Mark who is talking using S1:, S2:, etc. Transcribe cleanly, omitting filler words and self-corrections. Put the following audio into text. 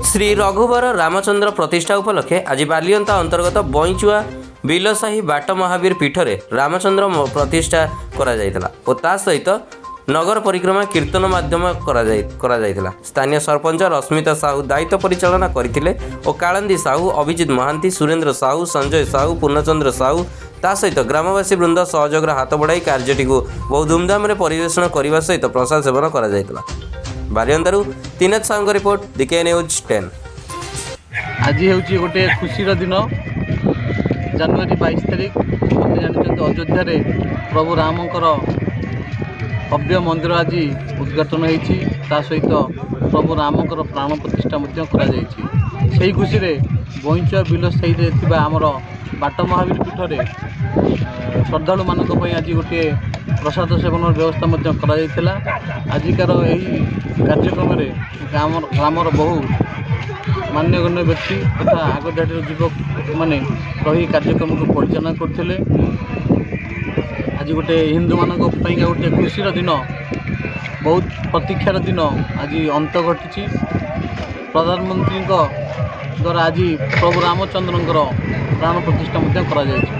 S1: श्री रघुवर रामचंद्र प्रतिष्ठा उपलक्षे आज बालियंता अंतर्गत बईचुआ बिलसाही बाट महावीर पीठरे रामचंद्र प्रतिष्ठा करा जायतला और ता सहित नगर परिक्रमा कीर्तन माध्यम करा जायतला। स्थानीय सरपंच रश्मिता साहू दायित्व परिचालना करथिले और कालंदी साहू अभिजित महांती सुरेंद्र साहू संजय साहू पूर्णचंद्र साहू ता सहित ग्रामवासी वृंद सहयोगर हाथ बढ़ाई कार्यटी को बहु धूमधाम परिवेषण करने सहित प्रसाद सेवन करा जायतला। बालियंतारू तीनथ साहू रिपोर्ट DK न्यूज 10।
S2: आज हूँ गोटे खुशीर दिन जनवरी 22 तारीख मत जानते अयोध्या प्रभु रामकर भव्य मंदिर आज उद्घाटन होती सहित प्रभु रामकर प्राण प्रतिष्ठा से खुशी बईचुआ बिलसाही आमर बाट महावीर पीठरे श्रद्धालु मानक आज गोटे प्रसाद सेवन व्यवस्था आजिकार यही कार्यक्रम ग्रामर बहु मान्यगण्य व्यक्ति तथा आगधाड़ी युवक मैंने रही कार्यक्रम को परिचालना करते। आज गोटे हिंदू मानक गोटे खुशीर दिन बहुत प्रतीक्षार दिन आज अंत घटी। प्रधानमंत्री द्वारा आज प्रभु रामचंद्र प्राण प्रतिष्ठा करा जायछि।